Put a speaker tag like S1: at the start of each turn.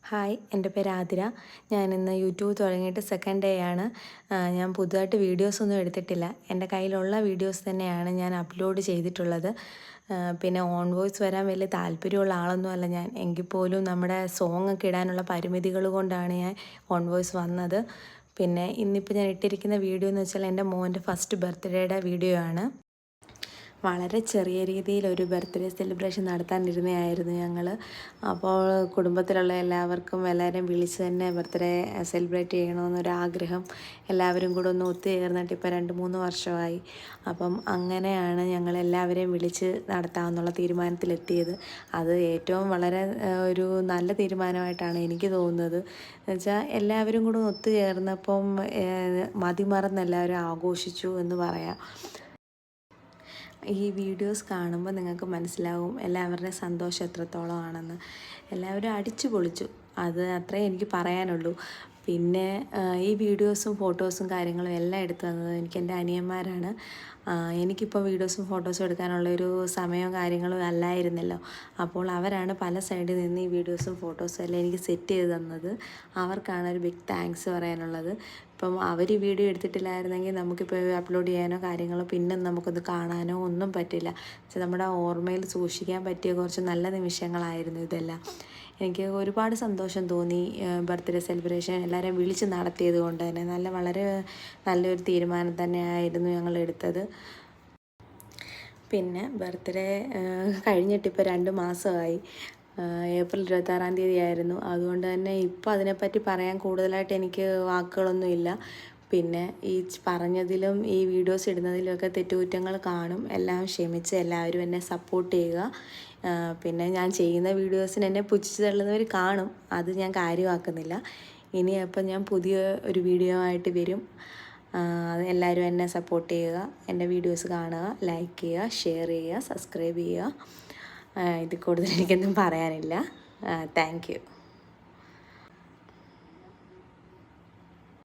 S1: Hi, എൻ്റെ പേര് ആതിര. ഞാനിന്ന് യൂട്യൂബ് തുടങ്ങിയിട്ട് സെക്കൻഡ് ഡേ ആണ്. ഞാൻ പുതുതായിട്ട് വീഡിയോസൊന്നും എടുത്തിട്ടില്ല. എൻ്റെ കയ്യിലുള്ള വീഡിയോസ് തന്നെയാണ് ഞാൻ അപ്ലോഡ് ചെയ്തിട്ടുള്ളത്. പിന്നെ ഓൺ വോയിസ് വരാൻ വലിയ താല്പര്യമുള്ള ആളൊന്നുമല്ല ഞാൻ. എങ്കിൽ പോലും നമ്മുടെ സോങ്ങൊക്കെ ഇടാനുള്ള പരിമിതികൾ കൊണ്ടാണ് ഞാൻ ഓൺ വോയിസ് വന്നത്. പിന്നെ ഇന്നിപ്പോൾ ഞാൻ ഇട്ടിരിക്കുന്ന വീഡിയോ എന്ന് വെച്ചാൽ എൻ്റെ മോൻ്റെ ഫസ്റ്റ് ബർത്ത്ഡേയുടെ വീഡിയോ ആണ്. വളരെ ചെറിയ രീതിയിലൊരു ബർത്ത്ഡേ സെലിബ്രേഷൻ നടത്താനിരുന്നതായിരുന്നു ഞങ്ങൾ. അപ്പോൾ കുടുംബത്തിലുള്ള എല്ലാവരെയും വിളിച്ച് തന്നെ ബർത്ത്ഡേ സെലിബ്രേറ്റ് ചെയ്യണമെന്നൊരാഗ്രഹം എല്ലാവരും കൂടെ ഒന്ന് ഒത്തുചേർന്നിട്ട് ഇപ്പോൾ 2-3 വർഷമായി. അപ്പം അങ്ങനെയാണ് ഞങ്ങളെല്ലാവരെയും വിളിച്ച് നടത്താമെന്നുള്ള തീരുമാനത്തിലെത്തിയത്. അത് ഏറ്റവും വളരെ ഒരു നല്ല തീരുമാനമായിട്ടാണ് എനിക്ക് തോന്നുന്നത്. എന്നുവെച്ചാൽ എല്ലാവരും കൂടെ ഒത്തുചേർന്നപ്പം മതിമറന്ന് എല്ലാവരും ആഘോഷിച്ചു എന്ന് പറയാം. ഈ വീഡിയോസ് കാണുമ്പോൾ നിങ്ങൾക്ക് മനസ്സിലാവും എല്ലാവരുടെയും സന്തോഷം എത്രത്തോളം ആണെന്ന്. എല്ലാവരും അടിച്ചു പൊളിച്ചു, അത് അത്രേ എനിക്ക് പറയാനുള്ളൂ. പിന്നെ ഈ വീഡിയോസും ഫോട്ടോസും കാര്യങ്ങളും എല്ലാം എടുത്തു തന്നത് എനിക്ക് എൻ്റെ അനിയന്മാരാണ്. എനിക്കിപ്പോൾ വീഡിയോസും ഫോട്ടോസും എടുക്കാനുള്ളൊരു സമയവും കാര്യങ്ങളും അല്ലായിരുന്നല്ലോ. അപ്പോൾ അവരാണ് പല സൈഡിൽ നിന്ന് ഈ വീഡിയോസും ഫോട്ടോസും എല്ലാം എനിക്ക് സെറ്റ് ചെയ്ത് തന്നത്. അവർക്കാണ് ഒരു ബിഗ് താങ്ക്സ് പറയാനുള്ളത്. ഇപ്പം അവർ വീഡിയോ എടുത്തിട്ടില്ലായിരുന്നെങ്കിൽ നമുക്കിപ്പോൾ അപ്ലോഡ് ചെയ്യാനോ കാര്യങ്ങളോ പിന്നെ നമുക്കൊന്ന് കാണാനോ ഒന്നും പറ്റില്ല. നമ്മുടെ ഓർമ്മയിൽ സൂക്ഷിക്കാൻ പറ്റിയ കുറച്ച് നല്ല നിമിഷങ്ങളായിരുന്നു ഇതെല്ലാം. എനിക്ക് ഒരുപാട് സന്തോഷം തോന്നി. ബർത്ത്ഡേ സെലിബ്രേഷൻ എല്ലാവരെയും വിളിച്ച് നടത്തിയത് കൊണ്ട് തന്നെ വളരെ നല്ലൊരു തീരുമാനം തന്നെയായിരുന്നു ഞങ്ങൾ എടുത്തത്. പിന്നെ ബർത്ത്ഡേ കഴിഞ്ഞിട്ടിപ്പോൾ 2 മാസമായി. ഏപ്രിൽ 26-ാം തീയതി ആയിരുന്നു. അതുകൊണ്ട് തന്നെ ഇപ്പോൾ അതിനെപ്പറ്റി പറയാൻ കൂടുതലായിട്ട് എനിക്ക് വാക്കുകളൊന്നുമില്ല. പിന്നെ ഈ പറഞ്ഞതിലും ഈ വീഡിയോസ് ഇടുന്നതിലുമൊക്കെ തെറ്റുകുറ്റങ്ങൾ കാണും. എല്ലാം ക്ഷമിച്ച് എല്ലാവരും എന്നെ സപ്പോർട്ട് ചെയ്യുക. പിന്നെ ഞാൻ ചെയ്യുന്ന വീഡിയോസിന് എന്നെ പുച്ഛിച്ച് തള്ളുന്നവർ കാണും, അത് ഞാൻ കാര്യമാക്കുന്നില്ല. ഇനിയപ്പം ഞാൻ പുതിയ ഒരു വീഡിയോ ആയിട്ട് വരും. എല്ലാവരും എന്നെ സപ്പോർട്ട് ചെയ്യുക, എൻ്റെ വീഡിയോസ് കാണുക, ലൈക്ക് ചെയ്യുക, ഷെയർ ചെയ്യുക, സബ്സ്ക്രൈബ് ചെയ്യുക. ഇതിൽ കൂടുതൽ എനിക്കൊന്നും പറയാനില്ല. Thank you.